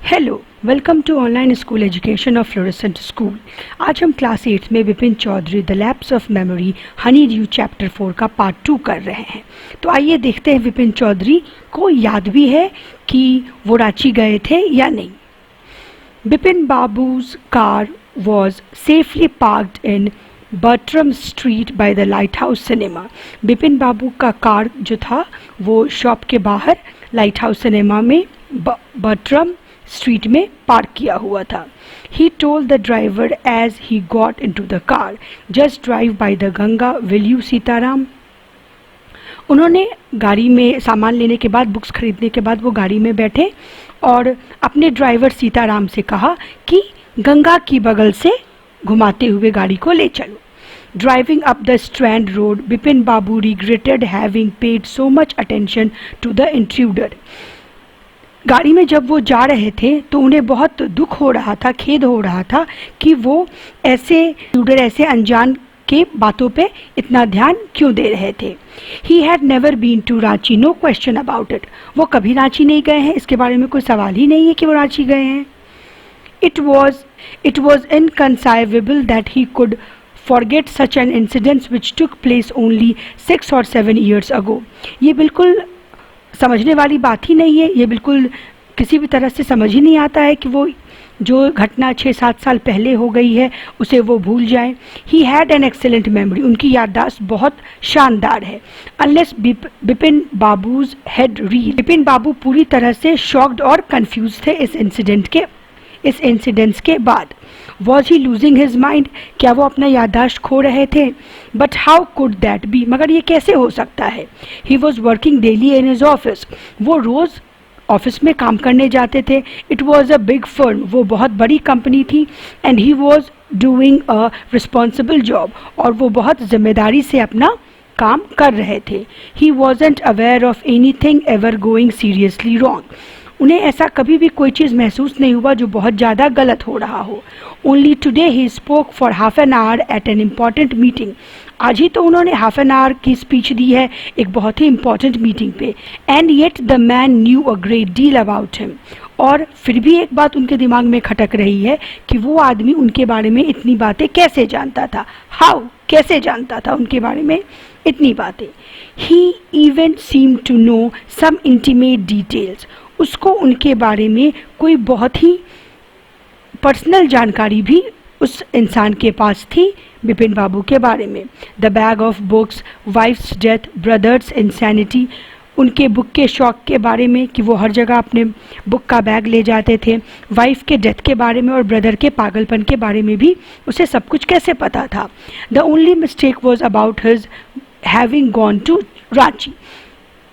Hello, welcome to online school education of fluorescent school. आज हम class 8 में Vipin Chaudhary the lapse of memory Honeydew chapter 4 का part 2 कर रहे हैं। तो आइए देखते हैं विपिन चौधरी को याद भी है कि वो रांची गए थे या नहीं। Vipin Babu's car was safely parked in Bertram Street by the Lighthouse Cinema. Vipin Babu का कार जो था वो शॉप के बाहर लाइट हाउस सिनेमा में बर्ट्रम स्ट्रीट में पार्क किया हुआ था। He told the driver as he got into the car, just drive by the Ganga, will you Sitaram. उन्होंने गाड़ी में सामान लेने के बाद, बुक्स खरीदने के बाद वो गाड़ी में बैठे और अपने ड्राइवर सीताराम से कहा कि गंगा की बगल से घुमाते हुए गाड़ी को ले चलो। Driving up the Strand Road, Bipin Babu regretted having paid so much attention to the intruder. गाड़ी में जब वो जा रहे थे तो उन्हें बहुत दुख हो रहा था, खेद हो रहा था कि वो ऐसे अनजान के बातों पे इतना ध्यान क्यों दे रहे थे। He had never been to Ranchi, no question about it. वो कभी रांची नहीं गए हैं, इसके बारे में कोई सवाल ही नहीं है कि वो रांची गए हैं। It was inconceivable that he could forget such an incident which took place only 6 or 7 years ago. ये बिल्कुल समझने वाली बात ही नहीं है, ये बिल्कुल किसी भी तरह से समझ ही नहीं आता है कि वो जो घटना 6-7 साल पहले हो गई है उसे वो भूल जाएं। He had an excellent memory, उनकी याददाश्त बहुत शानदार है। Unless Bipin Babu's head reel, Bipin Babu पूरी तरह से शॉक्ड और कंफ्यूज थे इस इंसिडेंट्स के बाद। Was he losing his mind? क्या वो अपना याददाश्त खो रहे थे? But how could that be? मगर ये कैसे हो सकता है? He was working daily in his office. वो रोज़ ऑफिस में काम करने जाते थे। It was a big firm. वो बहुत बड़ी कंपनी थी। And he was doing a responsible job. और वो बहुत जिम्मेदारी से अपना काम कर रहे थे। He wasn't aware of anything ever going seriously wrong. उन्हें ऐसा कभी भी कोई चीज़ महसूस नहीं हुआ जो बहुत ज़्यादा गलत हो रहा हो। Only today he spoke for half an hour at an important meeting. आज ही तो उन्होंने हाफ एन आवर की स्पीच दी है एक बहुत ही इम्पॉर्टेंट मीटिंग पे। And yet the man knew a great deal about him. और फिर भी एक बात उनके दिमाग में खटक रही है कि वो आदमी उनके बारे में इतनी बातें कैसे जानता था। How? कैसे जानता था उनके बारे में इतनी बातें। He even seemed to know some intimate details. उसको उनके बारे में कोई बहुत ही पर्सनल जानकारी भी उस इंसान के पास थी बिपिन बाबू के बारे में। The bag of books, wife's death, brother's insanity, उनके बुक के शौक के बारे में कि वो हर जगह अपने बुक का बैग ले जाते थे। वाइफ के डेथ के बारे में और ब्रदर के पागलपन के बारे में भी उसे सब कुछ कैसे पता था। The only mistake was about his having gone to Ranchi.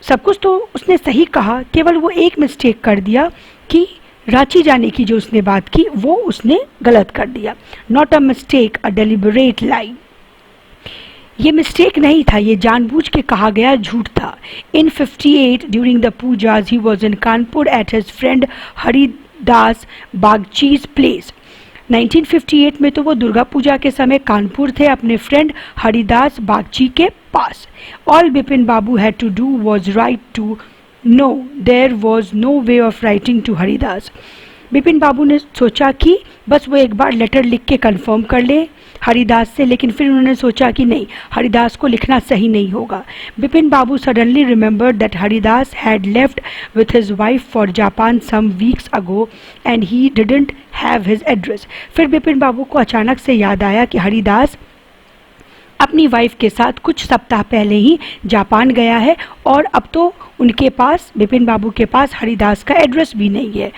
सब कुछ तो उसने सही कहा, केवल वो एक मिस्टेक कर दिया कि रांची जाने की जो उसने बात की वो उसने गलत कर दिया। Not a mistake, a deliberate lie. ये मिस्टेक नहीं था, ये जानबूझ के कहा गया झूठ था। In 58 during the pujas he was in Kanpur at his friend Haridas Bagchi's place. 1958 में तो वो दुर्गा पूजा के समय कानपुर थे अपने फ्रेंड हरिदास बागची के पास। All Bipin Babu had to do was write to know there was no way of writing to Haridas. Bipin Babu ने सोचा कि बस वो एक बार लेटर लिख के कंफर्म कर ले हरिदास से, लेकिन फिर उन्होंने सोचा कि नहीं, हरिदास को लिखना सही नहीं होगा। Bipin Babu suddenly remembered that Haridas had left with his wife for Japan some weeks ago and he didn't have his address. फिर बिपिन बाबू को अचानक से याद आया कि हरिदास अपनी वाइफ के साथ कुछ सप्ताह पहले ही जापान गया है और अब तो उनके पास, बिपिन बाबू के पास हरिदास का एड्रेस भी नहीं है।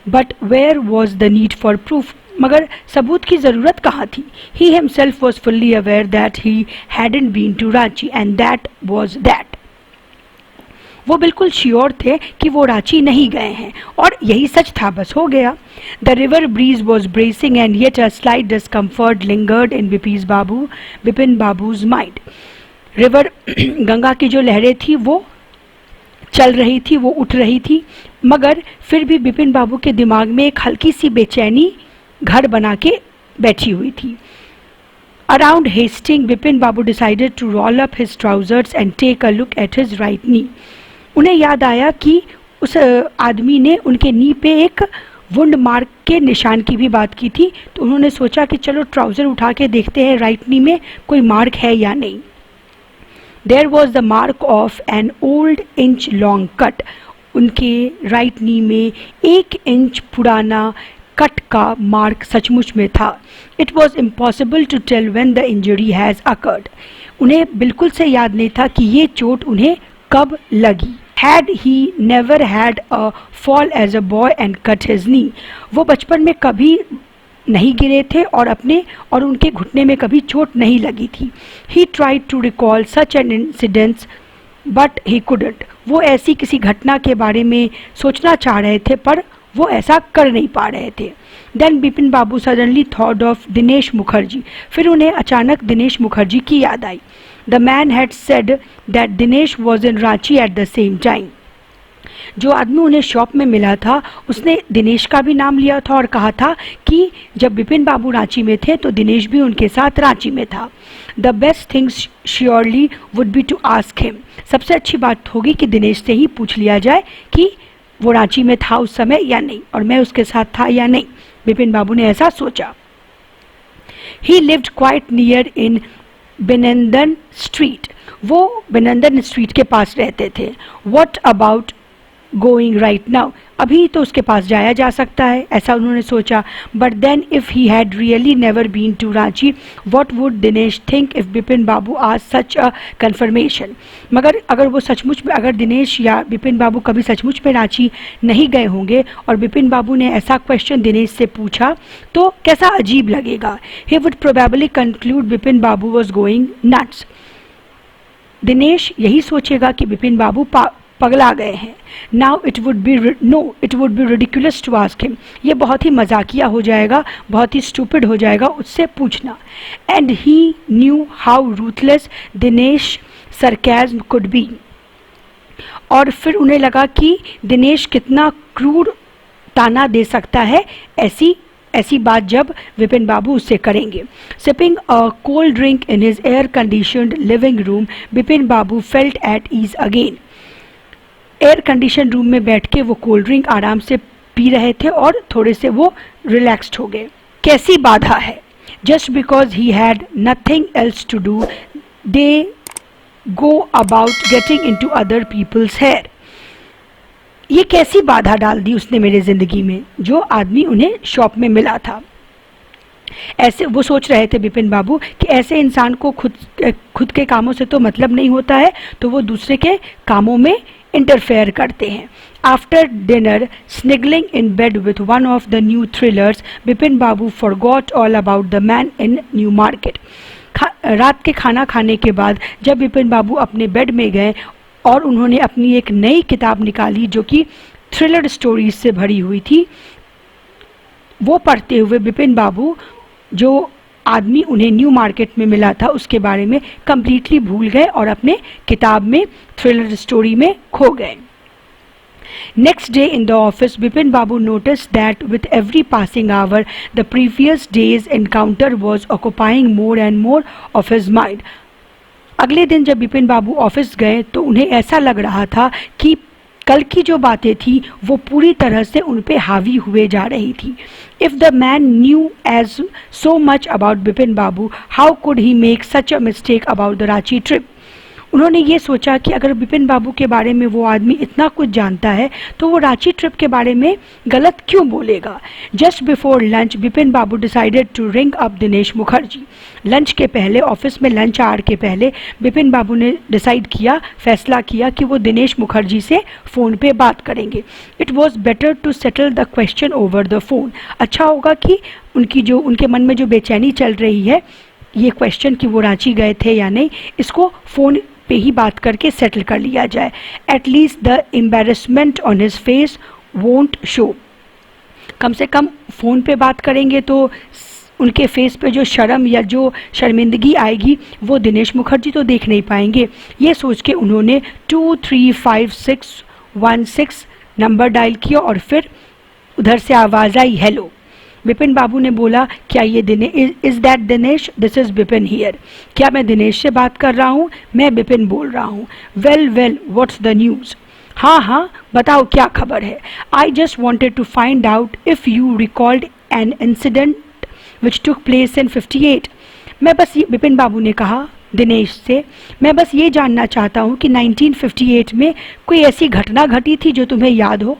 But where was the need for proof? मगर सबूत की ज़रूरत कहाँ थी? He himself was fully aware that he hadn't been to Ranchi and that was that. वो बिल्कुल श्योर थे कि वो रांची नहीं गए हैं और यही सच था, बस हो गया। The river breeze was bracing and yet a slight discomfort lingered in Bipin Babu's mind. River Ganga की जो लहरें थी वो चल रही थी, वो उठ रही थी, मगर फिर भी बिपिन बाबू के दिमाग में एक हल्की सी बेचैनी घर बना के बैठी हुई थी। Around hasting Bipin Babu decided to roll up his trousers and take a look at his right knee. उन्हें याद आया कि उस आदमी ने उनके नी पे एक वुंड मार्क के निशान की भी बात की थी। तो उन्होंने सोचा कि चलो ट्राउज़र उठा के देखते हैं राइट नी में कोई मार्क है या नहीं। There was the mark of an old inch long cut. उनके राइट नी में 1 इंच पुराना कट का मार्क सचमुच में था। It was impossible to tell when the injury has occurred. उन्हें बिल्कुल से याद नहीं था कि ये चोट उन्हें कब लगी। Had he never had a fall as a boy and cut his knee? वो बचपन में कभी नहीं गिरे थे और उनके घुटने में कभी चोट नहीं लगी थी। He tried to recall such an incident but he couldn't. वो ऐसी किसी घटना के बारे में सोचना चाह रहे थे पर वो ऐसा कर नहीं पा रहे थे। Then Bipin Babu suddenly thought of Dinesh Mukherjee. फिर उन्हें अचानक दिनेश मुखर्जी की याद आई। The man had said that Dinesh was in Ranchi at the same time. जो आदमी उन्हें शॉप में मिला था उसने दिनेश का भी नाम लिया था और कहा था कि जब बिपिन बाबू रांची में थे तो दिनेश भी उनके साथ रांची में था। The best thing surely would be to ask him. सबसे अच्छी बात होगी कि दिनेश से ही पूछ लिया जाए कि वो रांची में था उस समय या नहीं और मैं उसके साथ था या नहीं। बिपिन बाबू ने ऐसा सोचा। He lived quite near in Binandan Street. वो बिनंदन स्ट्रीट के पास रहते थे। What about going right now? अभी तो उसके पास जाया जा सकता है, ऐसा उन्होंने सोचा। But then if he had really never been to Ranchi, what would Dinesh think if Bipin Babu asked such a confirmation? मगर अगर वो सचमुच में अगर दिनेश या बिपिन बाबू कभी सचमुच में रांची नहीं गए होंगे और बिपिन बाबू ने ऐसा क्वेश्चन दिनेश से पूछा तो कैसा अजीब लगेगा। He would probably conclude Bipin Babu was going nuts. Dinesh यही सोचेगा कि बिपिन बाबू पगला गए हैं। Now it would be ridiculous to ask him. ये बहुत ही मजाकिया हो जाएगा, बहुत ही stupid हो जाएगा उससे पूछना। And he knew how ruthless Dinesh sarcasm could be. और फिर उन्हें लगा कि दिनेश कितना क्रूर ताना दे सकता है ऐसी बात जब विपिन बाबू उससे करेंगे। Sipping a cold drink in his air-conditioned living room, Bipin Babu felt at ease again. Air condition room में बैठ के वो कोल्ड ड्रिंक आराम से पी रहे थे और थोड़े से वो रिलैक्स्ड हो गए। कैसी बाधा है। Just because he had nothing else to do they go about getting into other people's hair. ये कैसी बाधा डाल दी उसने मेरे जिंदगी में। जो आदमी उन्हें शॉप में मिला था, ऐसे वो सोच रहे थे बिपिन बाबू कि ऐसे इंसान को खुद के कामों से तो मतलब नहीं होता है तो वो दूसरे के कामों में इंटरफेयर करते हैं। After dinner snuggling in bed with one of the new thrillers, Bipin Babu forgot all about the man in New Market. रात के खाना खाने के बाद जब बिपिन बाबू अपने बेड में गए और उन्होंने अपनी एक नई किताब निकाली जो कि थ्रिलर स्टोरीज से भरी हुई थी, वो पढ़ते हुए बिपिन बाबू जो आदमी उन्हें न्यू मार्केट में मिला था उसके बारे में कंप्लीटली भूल गए और अपने किताब में थ्रिलर स्टोरी में खो गए। Next day in the office, Bipin Babu noticed that with every passing hour, the previous day's encounter was occupying more and more of his mind. अगले दिन जब बिपिन बाबू ऑफिस गए तो उन्हें ऐसा लग रहा था कि कल की जो बातें थी वो पूरी तरह से उन पे हावी हुए जा रही थी। If the man knew as so much about Bipin Babu, how could he make such a mistake about the Ranchi trip? उन्होंने ये सोचा कि अगर बिपिन बाबू के बारे में वो आदमी इतना कुछ जानता है तो वो रांची ट्रिप के बारे में गलत क्यों बोलेगा। Just before lunch Bipin Babu decided to ring up Dinesh Mukherjee. Lunch के पहले, ऑफिस में लंच आवर के पहले बिपिन बाबू ने फैसला किया कि वो दिनेश मुखर्जी से फ़ोन पे बात करेंगे। It was better to settle the question over the phone. अच्छा होगा कि उनके मन में जो बेचैनी चल रही है, ये क्वेश्चन कि वो रांची गए थे या नहीं, इसको फ़ोन पे ही बात करके सेटल कर लिया जाए। At least the embarrassment on his face won't show. कम से कम फ़ोन पे बात करेंगे तो उनके फेस पे जो शर्म या जो शर्मिंदगी आएगी वो दिनेश मुखर्जी तो देख नहीं पाएंगे। ये सोच के उन्होंने 235616 नंबर डायल किया और फिर उधर से आवाज़ आई, हेलो। बिपिन बाबू ने बोला, क्या ये Dinesh, is that Dinesh? This is Bipin here. क्या मैं दिनेश से बात कर रहा हूँ? मैं बिपिन बोल रहा हूँ। Well what's the news? हाँ हाँ बताओ क्या खबर है। I just wanted to find out if you recalled an incident which took place in 58। मैं बस ये, विपिन बाबू ने कहा दिनेश से, मैं बस ये जानना चाहता हूँ कि 1958 में कोई ऐसी घटना घटी थी जो तुम्हें याद हो।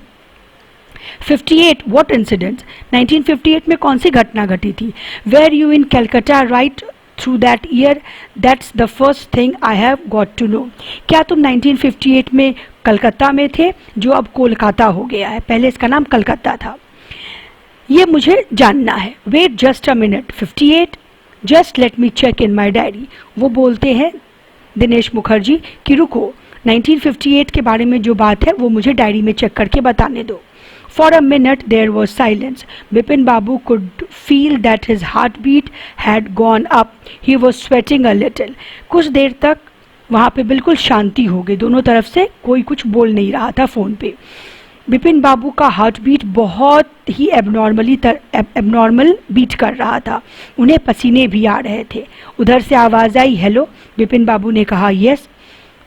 58 व्हाट इंसिडेंट, 1958 में कौन सी घटना घटी थी। Were you in Calcutta right through that year, that's the first thing I have got to know. क्या तुम 1958 में कलकत्ता में थे, जो अब कोलकाता हो गया है, पहले इसका नाम कलकत्ता था। ये मुझे जानना है। Wait just a minute, 58, just let me check in my diary. वो बोलते हैं दिनेश मुखर्जी कि रुको, 1958 के बारे में जो बात है वो मुझे डायरी में चेक करके बताने दो। For a minute there was silence. Bipin Babu could feel that his heartbeat had gone up. He was sweating a little. कुछ देर तक वहाँ पे बिल्कुल शांति हो गई, दोनों तरफ से कोई कुछ बोल नहीं रहा था फ़ोन पे। बिपिन बाबू का हार्ट बीट बहुत ही एबनॉर्मल बीट कर रहा था, उन्हें पसीने भी आ रहे थे। उधर से आवाज़ आई, हेलो। बिपिन बाबू ने कहा, यस।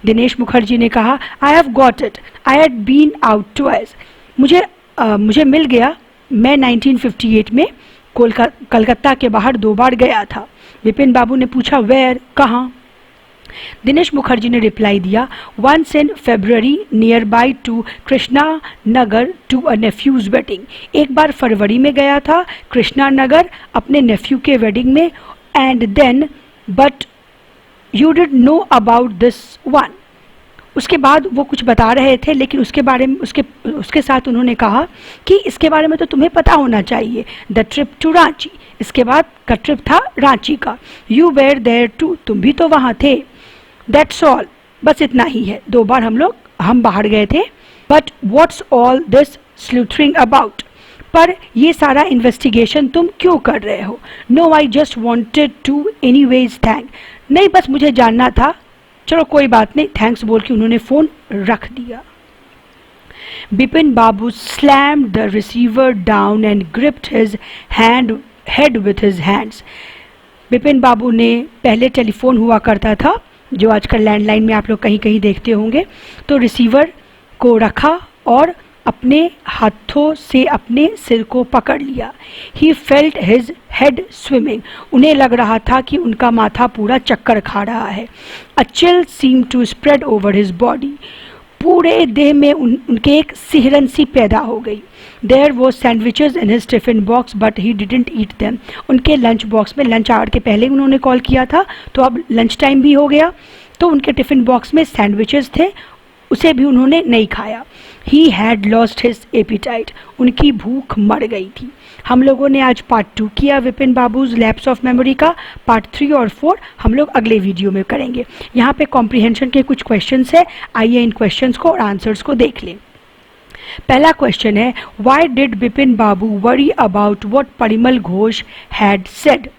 दिनेश मुखर्जी ने कहा, I have got it, I had been out twice. मुझे मिल गया, मैं 1958 में कलकत्ता के बाहर 2 बार गया था। बिपिन बाबू ने पूछा, वेयर, कहाँ। दिनेश मुखर्जी ने रिप्लाई दिया, once in February nearby to Krishnanagar to a nephew's wedding. एक बार फरवरी में गया था कृष्णा नगर अपने नेफ्यू के वेडिंग में। And then but you did know about this one. उसके बाद वो कुछ बता रहे थे, लेकिन उसके बारे में उसके साथ उन्होंने कहा कि इसके बारे में तो तुम्हें पता होना चाहिए, द ट्रिप टू रांची। इसके बाद का ट्रिप था रांची का। यू वेयर देयर टू, तुम भी तो वहाँ थे। दैट्स ऑल, बस इतना ही है, 2 बार हम बाहर गए थे। But what's all this sleuthing about, पर ये सारा इन्वेस्टिगेशन तुम क्यों कर रहे हो। No I just wanted to anyways thank, नहीं बस मुझे जानना था, चलो कोई बात नहीं, थैंक्स बोल के उन्होंने फ़ोन रख दिया। Bipin Babu slammed the receiver down and gripped his head with his hands. Bipin Babu ने, पहले टेलीफोन हुआ करता था जो आजकल लैंडलाइन में आप लोग कहीं कहीं देखते होंगे, तो रिसीवर को रखा और अपने हाथों से अपने सिर को पकड़ लिया। He felt his head swimming, उन्हें लग रहा था कि उनका माथा पूरा चक्कर खा रहा है। A chill seem to spread over his body, पूरे देह में उनके एक सिहरन सी पैदा हो गई। देयर वो sandwiches in his tiffin box but he didn't eat them, उनके लंच बॉक्स में, लंच आवर के पहले उन्होंने कॉल किया था तो अब लंच टाइम भी हो गया, तो उनके टिफिन बॉक्स में सैंडविचेज थे, उसे भी उन्होंने नहीं खाया। He had lost his appetite, उनकी भूख मर गई थी। हम लोगों ने आज पार्ट 2 किया Vipin babus lapse of memory का। पार्ट 3 और 4 हम लोग अगले वीडियो में करेंगे। यहाँ पे कॉम्प्रिहेंशन के कुछ क्वेश्चंस है, आइए इन क्वेश्चंस को और आंसर्स को देख लें। पहला क्वेश्चन है, why did Bipin Babu worry about what Parimal Ghosh had said.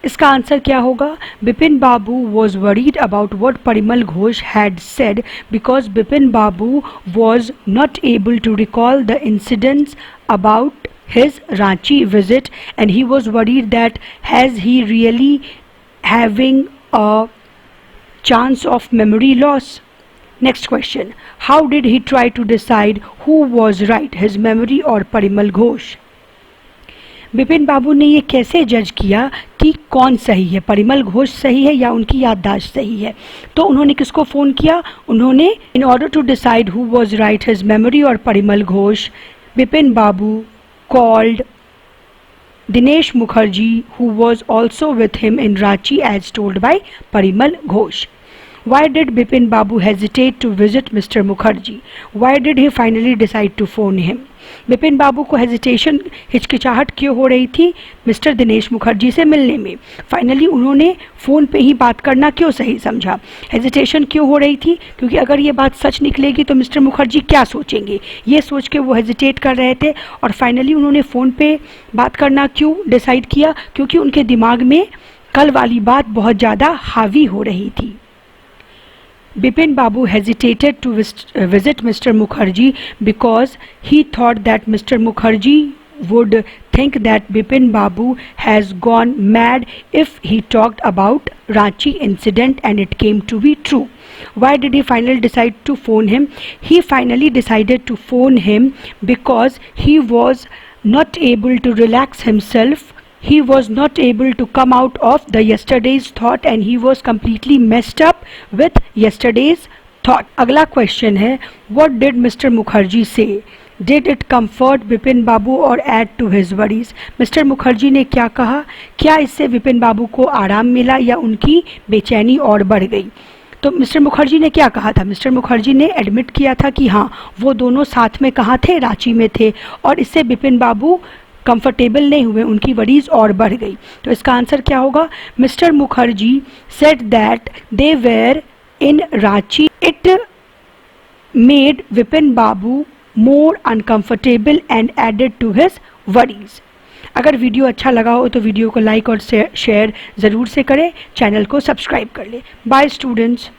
इसका आंसर क्या होगा। Bipin Babu was worried about what Parimal Ghosh had said because Bipin Babu was not able to recall the incidents about his Ranchi visit, and he was worried that has he really having a chance of memory loss. Next question, how did he try to decide who was right, his memory or Parimal Ghosh? Bipin Babu ने ये कैसे जज किया कि कौन सही है, परिमल घोष सही है या उनकी याददाश्त सही है। तो उन्होंने किसको फ़ोन किया, उन्होंने in order to decide who was right, his memory और परिमल घोष, बिपिन बाबू called Dinesh Mukherjee, who was also with him in Ranchi as told by Parimal Ghosh. Why did Bipin Babu hesitate to visit Mr. Mukherjee? Why did he finally decide to phone him? Bipin बाबू को hesitation, हिचकिचाहट क्यों हो रही थी mister Dinesh Mukherjee से मिलने में। Finally उन्होंने फ़ोन पे ही बात करना क्यों सही समझा। हेजिटेशन क्यों हो रही थी, क्योंकि अगर ये बात सच निकलेगी तो मिस्टर मुखर्जी क्या सोचेंगे, ये सोच के वो हेजिटेट कर रहे थे। और फाइनली उन्होंने फ़ोन पे बात करना क्यों डिसाइड किया, क्योंकि उनके दिमाग में कल वाली बात बहुत ज़्यादा हावी हो रही थी। Bipin Babu hesitated to visit Mr. Mukherjee because he thought that Mr. Mukherjee would think that Bipin Babu has gone mad if he talked about Ranchi incident and it came to be true. Why did he finally decide to phone him? He finally decided to phone him because he was not able to relax himself. He was not able to come out of the yesterday's thought and he was completely messed up with yesterday's thought. अगला question है, what did Mr. Mukherjee say? Did it comfort Vipin Babu और add to his worries? Mister Mukherjee ने क्या कहा? क्या इससे विपिन बाबू को आराम मिला या उनकी बेचैनी और बढ़ गई? तो मिस्टर मुखर्जी ने क्या कहा था? मिस्टर मुखर्जी ने एडमिट किया था कि हाँ वो दोनों साथ में कहाँ थे? रांची में थे, और इससे विपिन बाबू कंफर्टेबल नहीं हुए, उनकी वरीज और बढ़ गई। तो इसका आंसर क्या होगा? Mister Mukherjee said that they were in Ranchi, it made Vipin Babu more uncomfortable and added to his worries. अगर वीडियो अच्छा लगा हो तो वीडियो को लाइक और शेयर ज़रूर से करें, चैनल को सब्सक्राइब कर लें। Bye students.